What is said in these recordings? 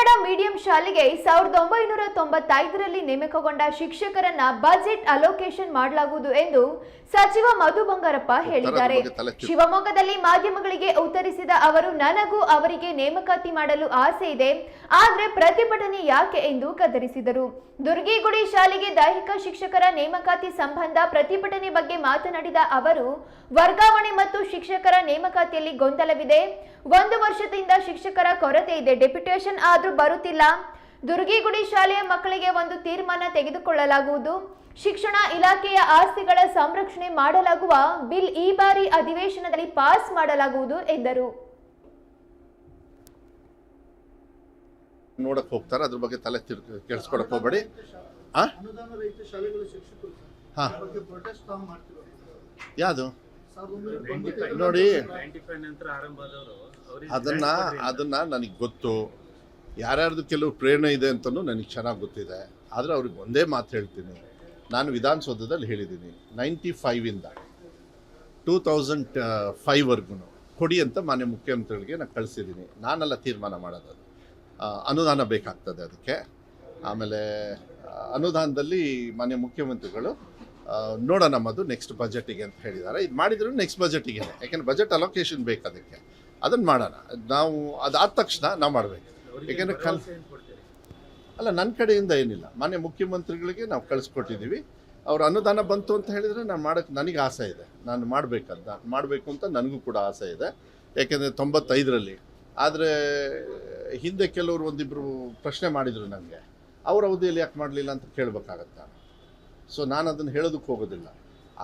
Kannada medium ಶಾಲೆಗೆ 1995ರಲ್ಲಿ ನೇಮಕಗೊಂಡ ಶಿಕ್ಷಕರನ್ನ budget allocation ಮಾಡಲಾಗುವುದು ಎಂದು ಸಚಿವ ಮಧು ಬಂಗಾರಪ್ಪ ಹೇಳಿದ್ದಾರೆ. ಶಿವಮೊಗ್ಗದಲ್ಲಿ ಮಾಧ್ಯಮಗಳಿಗೆ ಉತ್ತರಿಸಿದ ಅವರು, ನನಗೂ ಅವರಿಗೆ ನೇಮಕಾತಿ ಮಾಡಲು ಆಸೆ ಇದೆ, ಆದ್ರೆ ಪ್ರತಿಭಟನೆ ಯಾಕೆ ಎಂದು ಗದರಿಸಿದರು. ದುರ್ಗಿಗುಡಿ ಶಾಲೆಗೆ ದೈಹಿಕ ಶಿಕ್ಷಕರ ನೇಮಕಾತಿ ಸಂಬಂಧ ಪ್ರತಿಭಟನೆ ಬಗ್ಗೆ ಮಾತನಾಡಿದ ಅವರು, ವರ್ಗಾವಣೆ ಮತ್ತು ಶಿಕ್ಷಕರ ನೇಮಕಾತಿಯಲ್ಲಿ ಗೊಂದಲವಿದೆ. 1 ವರ್ಷದಿಂದ ಶಿಕ್ಷಕರ ಕೊರತೆ ಇದೆ, ಡೆಪ್ಯುಟೇಷನ್ ಆದ್ರೂ ಬರುತ್ತಿಲ್ಲ. ದುರ್ಗಿಗುಡಿ ಶಾಲೆಯ ಮಕ್ಕಳಿಗೆ ಒಂದು ತೀರ್ಮಾನ ತೆಗೆದುಕೊಳ್ಳಲಾಗುವುದು. ಶಿಕ್ಷಣ ಇಲಾಖೆಯ ಆಸ್ತಿಗಳ ಸಂರಕ್ಷಣೆ ಮಾಡಲಾಗುವ ಬಿಲ್ ಈ ಬಾರಿ ಅಧಿವೇಶನದಲ್ಲಿ ಪಾಸ್ ಮಾಡಲಾಗುವುದು ಎಂದರು. ನೋಡಕ್ ಹೋಗ್ತಾರೆ, ಅದ್ರ ಬಗ್ಗೆ ತಲೆ ಕೆಡಿಸ್ಕೊಳಕ್ ಹೋಗ್ಬೇಡಿ. ಯಾವುದು ನೋಡಿ, ಅದನ್ನ ನನಗೆ ಗೊತ್ತು. ಯಾರ್ಯಾರ್ದು ಕೆಲವು ಪ್ರೇರಣೆ ಇದೆ ಅಂತಲೂ ನನಗೆ ಚೆನ್ನಾಗಿ ಗೊತ್ತಿದೆ. ಆದರೆ ಅವ್ರಿಗೆ ಒಂದೇ ಮಾತು ಹೇಳ್ತೀನಿ, ನಾನು ವಿಧಾನಸೌಧದಲ್ಲಿ ಹೇಳಿದ್ದೀನಿ, 95ಇಂದ 2005ವರೆಗೂ ಕೊಡಿ ಅಂತ ಮಾನ್ಯ ಮುಖ್ಯಮಂತ್ರಿಗಳಿಗೆ ನಾನು ಕಳಿಸಿದ್ದೀನಿ. ನಾನೆಲ್ಲ ತೀರ್ಮಾನ ಮಾಡೋದು. ಅನುದಾನ ಬೇಕಾಗ್ತದೆ ಅದಕ್ಕೆ. ಆಮೇಲೆ ಅನುದಾನದಲ್ಲಿ ಮಾನ್ಯ ಮುಖ್ಯಮಂತ್ರಿಗಳು ನೋಡೋಣ ಅದು ನೆಕ್ಸ್ಟ್ ಬಜೆಟಿಗೆ ಅಂತ ಹೇಳಿದ್ದಾರೆ. ಇದು ಮಾಡಿದ್ರು ನೆಕ್ಸ್ಟ್ ಬಜೆಟಿಗೆ, ಯಾಕೆಂದರೆ ಬಜೆಟ್ ಅಲೋಕೇಶನ್ ಬೇಕು ಅದಕ್ಕೆ. ಅದನ್ನು ಮಾಡೋಣ. ನಾವು ಅದಾದ ತಕ್ಷಣ ನಾವು ಮಾಡಬೇಕು. ಯಾಕೆಂದರೆ ಅಲ್ಲ, ನನ್ನ ಕಡೆಯಿಂದ ಏನಿಲ್ಲ, ಮಾನ್ಯ ಮುಖ್ಯಮಂತ್ರಿಗಳಿಗೆ ನಾವು ಕಳಿಸ್ಕೊಟ್ಟಿದ್ದೀವಿ. ಅವ್ರ ಅನುದಾನ ಬಂತು ಅಂತ ಹೇಳಿದರೆ ನಾನು ಮಾಡೋಕ್ಕೆ ನನಗೆ ಆಸೆ ಇದೆ. ನಾನು ಮಾಡಬೇಕು ಅಂತ ನನಗೂ ಕೂಡ ಆಸೆ ಇದೆ. ಯಾಕೆಂದರೆ 95ರಲ್ಲಿ. ಆದರೆ ಹಿಂದೆ ಕೆಲವರು ಒಂದಿಬ್ಬರು ಪ್ರಶ್ನೆ ಮಾಡಿದರು ನನಗೆ, ಅವ್ರ ಅವಧಿಯಲ್ಲಿ ಯಾಕೆ ಮಾಡಲಿಲ್ಲ ಅಂತ ಕೇಳಬೇಕಾಗತ್ತೆ ನಾನು. ಸೊ ನಾನು ಅದನ್ನು ಹೇಳೋದಕ್ಕೆ ಹೋಗೋದಿಲ್ಲ.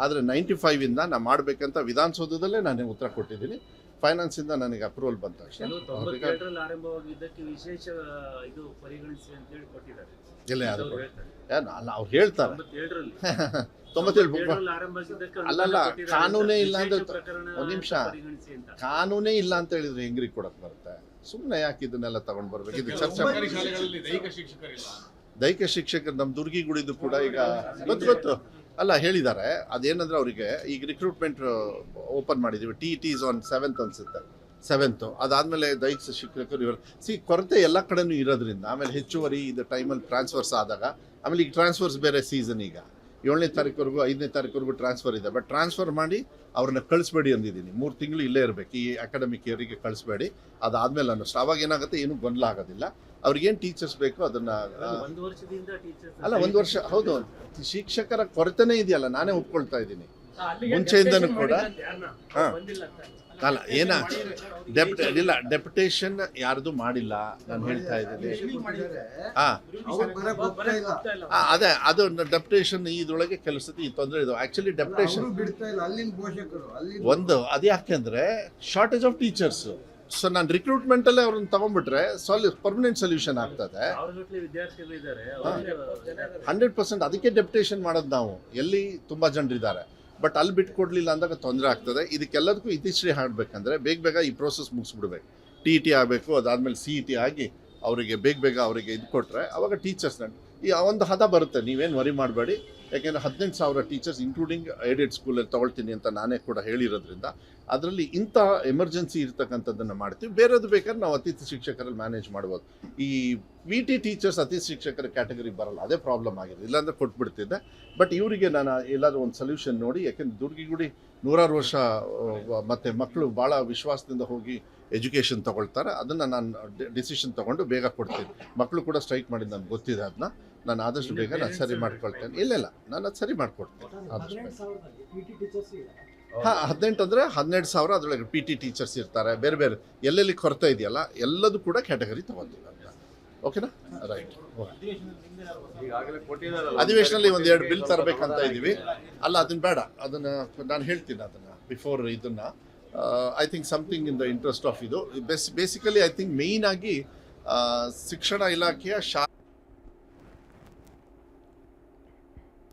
ಆದರೆ 95ಇಂದ ನಾನು ಮಾಡಬೇಕಂತ ವಿಧಾನಸೌಧದಲ್ಲೇ ನಾನು ಉತ್ತರ ಕೊಟ್ಟಿದ್ದೀನಿ. ಫೈನಾನ್ಸಿಂದ ನನಗೆ ಅಪ್ರೂವಲ್ ಬಂತ ತಕ್ಷಣ ಅವ್ರು ಹೇಳ್ತಾರೆ 97 ಅಲ್ಲಲ್ಲ, ಕಾನೂನೇ ಇಲ್ಲ ಅಂದ್ರೆ ಒಂದು ನಿಮಿಷ, ಕಾನೂನೇ ಇಲ್ಲ ಅಂತ ಹೇಳಿದ್ರೆ ಹೆಂಗ್ರಿ ಕೊಡಕ್ ಬರುತ್ತೆ? ಸುಮ್ಮನೆ ಯಾಕೆ ಇದನ್ನೆಲ್ಲ ತಗೊಂಡ್ ಬರ್ಬೇಕು? ಇದು ಚರ್ಚೆ. ದೈಹಿಕ ಶಿಕ್ಷಕರು ನಮ್ಮ ದುರ್ಗಿಗುಡಿದು ಕೂಡ ಈಗ ಗೊತ್ತು ಅಲ್ಲ ಹೇಳಿದ್ದಾರೆ. ಅದೇನಂದ್ರೆ ಅವರಿಗೆ ಈಗ ರಿಕ್ರೂಟ್ಮೆಂಟ್ ಓಪನ್ ಮಾಡಿದ್ದೀವಿ. ಟಿ ಇಸ್ ಆನ್ 7th ಅನ್ಸುತ್ತೆ, 7th. ಅದಾದಮೇಲೆ ದೈಹಿಕ ಶಿಕ್ಷಕರು ಇವರು ಕೊರತೆ ಎಲ್ಲ ಕಡೆನೂ ಇರೋದ್ರಿಂದ, ಆಮೇಲೆ ಹೆಚ್ಚುವರಿ ಇದು ಟೈಮಲ್ಲಿ ಟ್ರಾನ್ಸ್ಫರ್ಸ್ ಆದಾಗ, ಆಮೇಲೆ ಈಗ ಟ್ರಾನ್ಸ್ಫರ್ಸ್ ಬೇರೆ ಸೀಸನ್. ಈಗ 7ನೇ ತಾರೀಕುವರೆಗೂ 5ನೇ ತಾರೀಕುವರೆಗೂ ಟ್ರಾನ್ಸ್ಫರ್ ಇದೆ. ಬಟ್ ಟ್ರಾನ್ಸ್ಫರ್ ಮಾಡಿ ಅವ್ರನ್ನ ಕಳಿಸ್ಬೇಡಿ ಅಂದಿದ್ದೀನಿ. 3 ತಿಂಗಳು ಇಲ್ಲೇ ಇರಬೇಕು, ಈ ಅಕಾಡೆಮಿಕ್ ಇಯರಿಗೆ ಕಳಿಸ್ಬೇಡಿ. ಅದಾದಮೇಲೆ ಅನ್ನಿಸ್ತು ಅವಾಗ ಏನಾಗುತ್ತೆ, ಏನೂ ಗೊಂದಲ ಆಗೋದಿಲ್ಲ. ಅವ್ರಿಗೇನು ಟೀಚರ್ಸ್ ಬೇಕು ಅದನ್ನು ಅಲ್ಲ, 1 ವರ್ಷ ಹೌದು, ಶಿಕ್ಷಕರ ಕೊರತೆನೇ ಇದೆಯಲ್ಲ, ನಾನೇ ಒಪ್ಕೊಳ್ತಾ ಇದ್ದೀನಿ ಮುಂಚೆಯಿಂದನೂ ಕೂಡ. ಅಲ್ಲ ಏನ ಇಲ್ಲ, ಡೆಪ್ಯುಟೇಷನ್ ಯಾರ್ದು ಮಾಡಿಲ್ಲ ನಾನು ಹೇಳ್ತಾ ಇದ್ದೀನಿ. ಅದೇ ಅದು ಡೆಪ್ಯುಟೇಷನ್ ಇದ್ರೊಳಗೆ ಕೆಲಸದ ಈ ತೊಂದರೆ ಇದು. ಆಕ್ಚುಲಿ ಡೆಪ್ಯುಟೇಷನ್ ಒಂದು ಅದು ಯಾಕೆಂದ್ರೆ ಶಾರ್ಟೇಜ್ ಆಫ್ ಟೀಚರ್ಸ್. ಸೊ ನಾನು ರಿಕ್ರೂಟ್ಮೆಂಟಲ್ಲೇ ಅವ್ರನ್ನ ತಗೊಂಡ್ಬಿಟ್ರೆ ಪರ್ಮನೆಂಟ್ ಸೊಲ್ಯೂಷನ್ ಆಗ್ತದೆ. 100% ಅದಕ್ಕೆ ಡೆಪ್ಯುಟೇಷನ್ ಮಾಡೋದು ನಾವು. ಎಲ್ಲಿ ತುಂಬ ಜನರಿದ್ದಾರೆ, ಬಟ್ ಅಲ್ಲಿ ಬಿಟ್ಕೊಡ್ಲಿಲ್ಲ ಅಂದಾಗ ತೊಂದರೆ ಆಗ್ತದೆ. ಇದಕ್ಕೆಲ್ಲದಕ್ಕೂ ಇತಿಶ್ರೀ ಹಾಡಬೇಕಂದ್ರೆ ಬೇಗ ಈ ಪ್ರೋಸೆಸ್ ಮುಗಿಸ್ಬಿಡ್ಬೇಕು. TET ಆಗಬೇಕು, ಅದಾದಮೇಲೆ CET ಆಗಿ ಅವರಿಗೆ ಬೇಗ ಅವರಿಗೆ ಇದು ಕೊಟ್ಟರೆ ಅವಾಗ ಟೀಚರ್ಸ್ನ ಈ ಒಂದು ಹದ ಬರುತ್ತೆ. ನೀವೇನು ವರಿ ಮಾಡಬೇಡಿ. ಯಾಕೆಂದರೆ 18,000 ಟೀಚರ್ಸ್ ಇನ್ಕ್ಲೂಡಿಂಗ್ ಏಡೆಡ್ ಸ್ಕೂಲಲ್ಲಿ ತೊಗೊಳ್ತೀನಿ ಅಂತ ನಾನೇ ಕೂಡ ಹೇಳಿರೋದ್ರಿಂದ ಅದರಲ್ಲಿ ಇಂಥ ಎಮರ್ಜೆನ್ಸಿ ಇರ್ತಕ್ಕಂಥದ್ದನ್ನು ಮಾಡ್ತೀವಿ. ಬೇರೆದು ಬೇಕಾದ್ರೆ ನಾವು ಅತಿಥಿ ಶಿಕ್ಷಕರಲ್ಲಿ ಮ್ಯಾನೇಜ್ ಮಾಡ್ಬೋದು. ಈ VT ಟೀಚರ್ಸ್ ಅತಿಥಿ ಶಿಕ್ಷಕರ ಕ್ಯಾಟಗರಿ ಬರಲ್ಲ, ಅದೇ ಪ್ರಾಬ್ಲಮ್ ಆಗಿದೆ. ಇಲ್ಲಾಂದರೆ ಕೊಟ್ಬಿಡ್ತಿದ್ದೆ. ಬಟ್ ಇವರಿಗೆ ನಾನು ಎಲ್ಲಾದರೂ ಒಂದು ಸೊಲ್ಯೂಷನ್ ನೋಡಿ, ಯಾಕೆಂದರೆ ದುರ್ಗಿಗುಡಿ 100 ವರ್ಷ ಮತ್ತು ಮಕ್ಕಳು ಭಾಳ ವಿಶ್ವಾಸದಿಂದ ಹೋಗಿ ಎಜುಕೇಷನ್ ತೊಗೊಳ್ತಾರೆ. ಅದನ್ನು ನಾನು ಡಿಸಿಷನ್ ತೊಗೊಂಡು ಬೇಗ ಕೊಡ್ತೀನಿ. ಮಕ್ಕಳು ಕೂಡ ಸ್ಟ್ರೈಕ್ ಮಾಡಿದ್ದು ನನಗೆ ಗೊತ್ತಿದೆ. ಅದನ್ನ ನಾನು ಆದಷ್ಟು ಬೇಗ ನಾನು ಸರಿ ಮಾಡ್ಕೊಳ್ತೇನೆ. ಇಲ್ಲ ನಾನು ಅದು ಸರಿ ಮಾಡಿಕೊಡ್ತೇನೆ ಆದಷ್ಟು ಬೇಗ. 18 ಅಂದರೆ 12,000. ಅದರೊಳಗೆ PT ಟೀಚರ್ಸ್ ಇರ್ತಾರೆ. ಬೇರೆ ಎಲ್ಲೆಲ್ಲಿ ಕೊರತೆ ಇದೆಯಲ್ಲ ಎಲ್ಲದೂ ಕೂಡ ಕ್ಯಾಟಗರಿ ತೊಗೊಳ್ತೀವಿ ಅಂತ. ಓಕೆನಾ? ರೈಟ್. ಅಧಿವೇಶನದಲ್ಲಿ 1-2 ಬಿಲ್ ತರಬೇಕಂತ ಇದ್ದೀವಿ. ಅಲ್ಲ ಅದನ್ನು ಬೇಡ, ಅದನ್ನು ನಾನು ಹೇಳ್ತೀನಿ. ಅದನ್ನು ಬಿಫೋರ್ ಇದನ್ನು I think something in the interest of ಇದು ಬೇಸಿಕಲಿ ಐ ಥಿಂಕ್ ಮೇಯ್ನ್ ಆಗಿ ಶಿಕ್ಷಣ ಇಲಾಖೆಯ